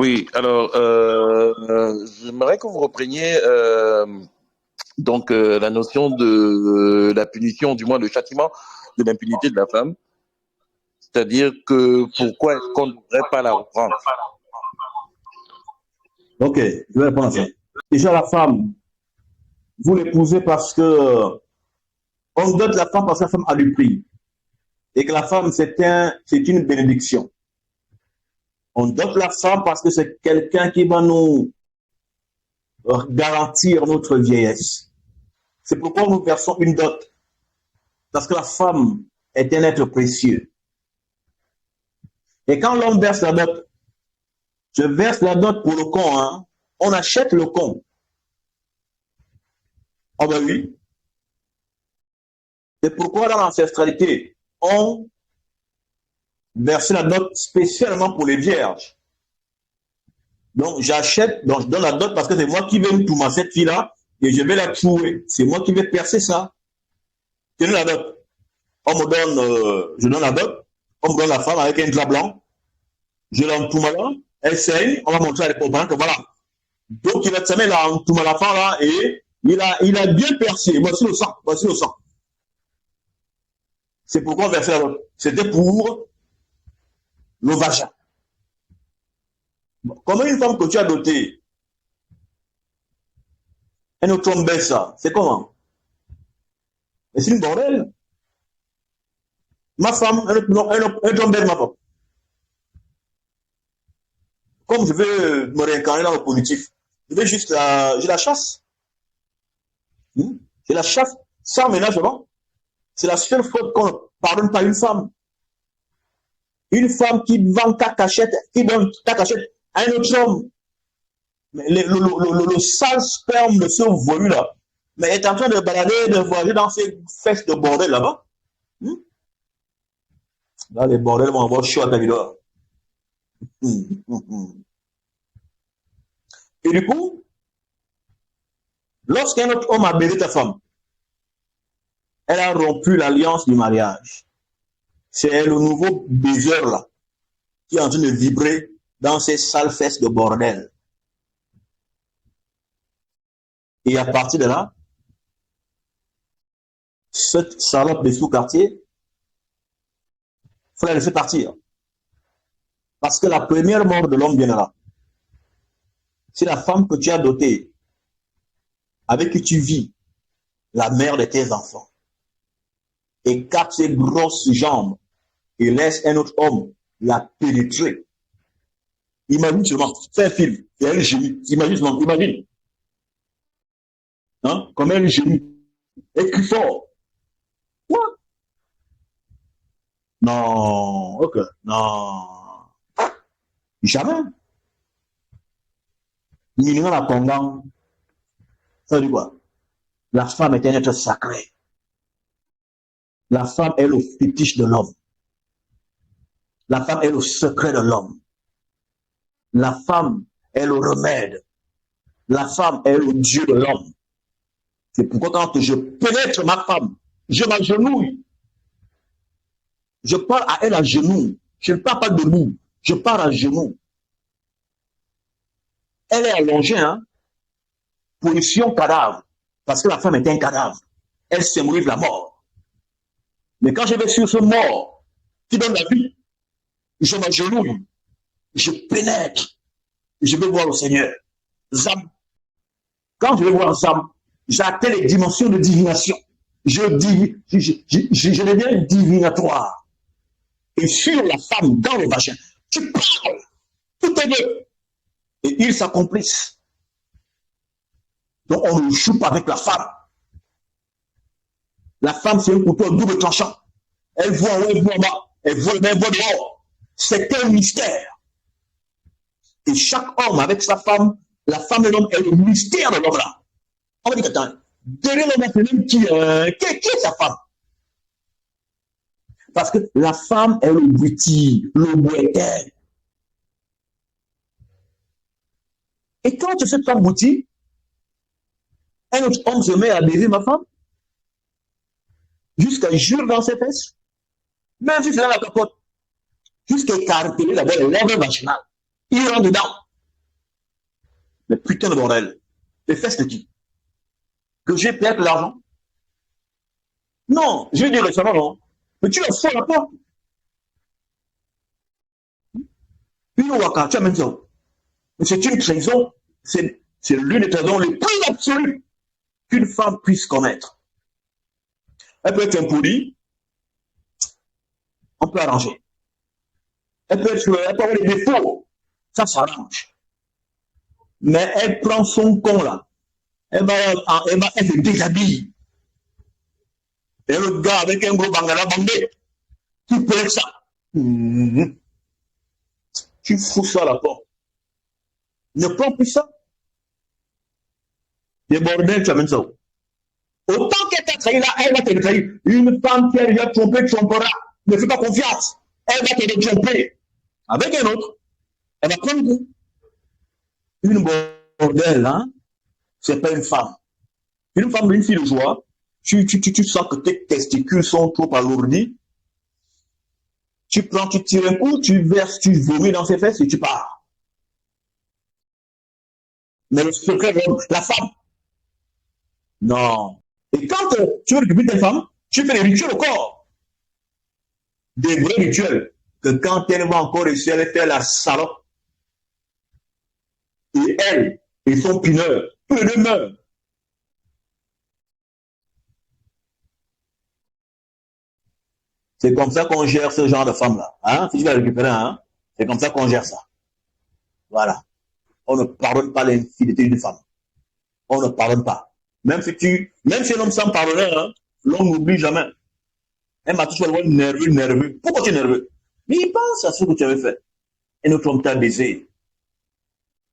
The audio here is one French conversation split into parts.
Oui, alors, j'aimerais que vous repreniez la notion de la punition, du moins le châtiment de l'impunité de la femme. C'est-à-dire que pourquoi est-ce qu'on ne devrait pas la reprendre? Ok, je vais répondre à ça. Déjà, la femme, vous l'épousez parce que on donne la femme parce que la femme a du prix. Et que la femme, c'est une bénédiction. On donne la femme parce que c'est quelqu'un qui va nous garantir notre vieillesse. C'est pourquoi nous versons une dot. Parce que la femme est un être précieux. Et quand l'homme verse la dot, je verse la dot pour le con, hein. On achète le con. Ah ben oui. C'est pourquoi dans l'ancestralité, on versait la dot spécialement pour les vierges. Donc j'achète, donc je donne la dot parce que c'est moi qui vais tout cette fille-là et je vais la trouver. C'est moi qui vais percer ça. Je donne la dot. On me donne, je donne la dot, on me donne la femme avec un drap blanc, je l'entoure là, elle saigne, on va montrer à les parents que voilà. Donc il va se mettre là, entoure la femme là et il a bien percé. Voici le sang, voici le sang. C'est pourquoi on versait la dot. C'était pour le vagin. Comment une femme que tu as dotée, elle ne tombe ça, c'est comment? Et c'est une bordel. Ma femme, elle tombe ma femme. Comme je veux me réincarner dans le positif, je vais juste je la chasse. Je la chasse sans ménagement. C'est la seule faute qu'on ne pardonne pas une femme. Une femme qui vend ta cachette, qui donne ta cachette à un autre homme. Mais le sale sperme de ce voyou-là, mais est en train de balader, de voyager dans ces fesses de bordel là-bas. Là, les bordels vont avoir chaud à ta vidéo. Et du coup, lorsqu'un autre homme a baisé ta femme, elle a rompu l'alliance du mariage. C'est le nouveau baiseur là, qui est en train de vibrer dans ces sales fesses de bordel. Et à partir de là, cette salope de sous-quartier, il faut la laisser partir. Parce que la première mort de l'homme viendra. C'est la femme que tu as dotée, avec qui tu vis, la mère de tes enfants. Écarte ses grosses jambes et laisse un autre homme la pénétrer. Imagine seulement, c'est un film, c'est un génie. Imagine seulement, imagine. Hein? Comme un génie. Écrit fort. Quoi? Non, ok, non. Jamais. Minimum la Congan. Ça veut dire quoi? La femme est un être sacré. La femme est le fétiche de l'homme. La femme est le secret de l'homme. La femme est le remède. La femme est le Dieu de l'homme. C'est pourquoi quand je pénètre ma femme, je m'agenouille. Je parle à elle à genoux. Je ne parle pas debout. Je parle à genoux. Elle est allongée, hein? Position cadavre. Parce que la femme est un cadavre. Elle symbolise la mort. Mais quand je vais sur ce mort qui donne la vie, je m'agenouille. Je pénètre. Je vais voir le Seigneur. Zam. Quand je vais voir Zam, j'atteins les dimensions de divination. Je deviens divinatoire. Et sur la femme, dans le vagin, tu parles. Tout est deux. Et ils s'accomplissent. Donc on ne joue pas avec la femme. La femme, c'est un couteau double tranchant. Elle voit en haut, elle voit en bas. Elle voit le même, elle voit dehors. C'est un mystère. Et chaque homme avec sa femme, la femme et l'homme est le mystère de l'homme là. On va dire, attends, derrière l'homme, c'est même qui est sa femme? Parce que la femme est le bouti, le boitel. Et quand cette femme bouti, un autre homme se met à baiser ma femme, jusqu'à jure dans ses fesses, même si c'est dans la capote, jusqu'à écarteler d'abord les lèvres vaginales. Il rentre dedans. Mais putain de bordel. Les fesses de qui? Que j'ai perdu l'argent? Non, je vais dire récemment, non. Mais tu as fait la porte. Une waka, tu as même ça. C'est une trahison, c'est l'une des trahisons les plus absolues qu'une femme puisse commettre. Elle peut être impolie, on peut arranger. Elle peut avoir des défauts, ça s'arrange. Mais elle prend son con là, elle se déshabille. Et le gars avec un gros bangala bandé, qui peut ça? Tu fous ça à la porte. Ne prends plus ça. Des bordels, tu amènes ça. Autant qu'elle t'a trahi là, elle va te trahir. Une femme qui a déjà trompé, trompera. Ne fais pas confiance. Elle va te tromper. Avec un autre. Elle va prendre goût. Une bordel, hein, c'est pas une femme. Une femme, une fille de joie, tu sens que tes testicules sont trop alourdis. Tu prends, tu tires un coup, tu verses, tu vomis dans ses fesses et tu pars. Mais le secret, la femme, non. Et quand tu veux récupérer ta femme, tu fais des rituels au corps. Des vrais rituels. Que quand elle va encore réussir à faire la salope, et elle, et son pineur, tous les deux meurent. C'est comme ça qu'on gère ce genre de femme-là. Hein? Si tu vas récupérer, hein? C'est comme ça qu'on gère ça. Voilà. On ne pardonne pas l'infidélité d'une femme. On ne pardonne pas. Même si l'homme s'en pardonner, hein, l'homme n'oublie jamais. Elle m'a toujours le nerveux, nerveux. Pourquoi tu es nerveux? Mais il pense à ce que tu avais fait. Et notre homme t'a baisé.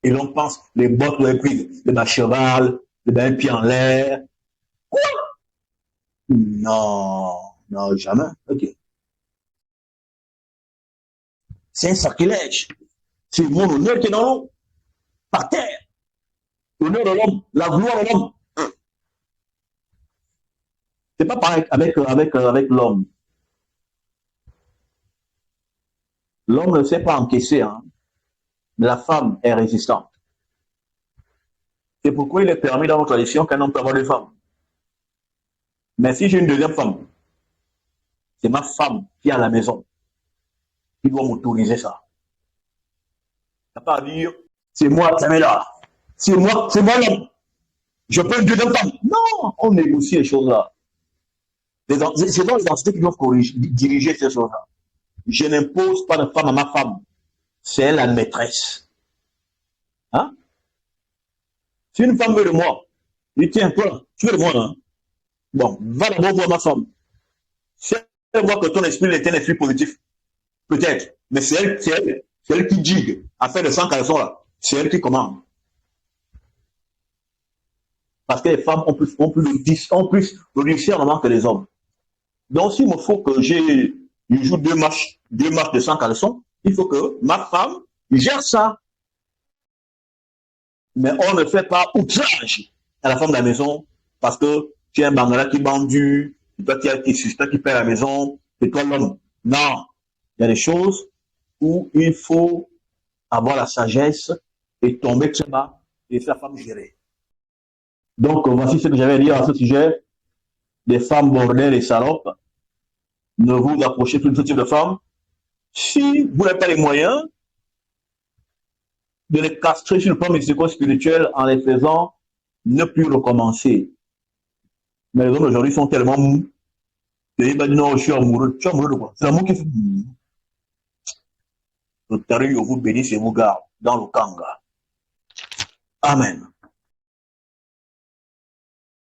Et l'on pense, les bottes doivent être prises. Le bas cheval, le bas un pied en l'air. Quoi? Non, non, jamais. Ok. C'est un sacrilège. C'est mon honneur qui est dans l'eau. Par terre. L'honneur de l'homme, la gloire de l'homme. C'est pas pareil avec l'homme. L'homme ne sait pas encaisser, hein. La femme est résistante. C'est pourquoi il est permis dans notre tradition qu'un homme peut avoir deux femmes. Mais si j'ai une deuxième femme, c'est ma femme qui est à la maison qui doit m'autoriser ça. Il n'y a pas à dire, c'est moi qui est là. C'est moi l'homme. Je peux une deuxième femme. Non, on négocie les choses là. C'est dans les entités qui doivent diriger ces choses-là. Je n'impose pas de femme à ma femme. C'est elle la maîtresse. Hein? Si une femme veut de moi, je dis, tiens, toi, tu veux de moi, hein? Bon, va d'abord voir ma femme. Si elle voit que ton esprit est un esprit positif, peut-être, mais c'est elle qui digue à faire de 100 caleçons là. C'est elle qui commande. Parce que les femmes ont plus de discernement que les hommes. Donc, s'il me faut que je joue deux matchs de 100 caleçons, il faut que ma femme gère ça. Mais on ne fait pas outrage à la femme de la maison parce que tu es un bangala qui vendu, c'est toi qui paie la maison, c'est toi l'homme. Non. Il y a des choses où il faut avoir la sagesse et tomber très bas et faire la femme gérer. Donc, voici ce que j'avais à dire à ce sujet. Des femmes bordelles et salopes. Ne vous approchez plus de ce type de femmes. Si vous n'avez pas les moyens de les castrer sur le plan médico-spirituel en les faisant ne plus recommencer. Mais les hommes aujourd'hui sont tellement mous. Et ils vont dire non, je suis amoureux. Tu es amoureux de quoi? C'est l'amour qui fait. Le taré vous bénisse et vous garde dans le Kanga. Amen.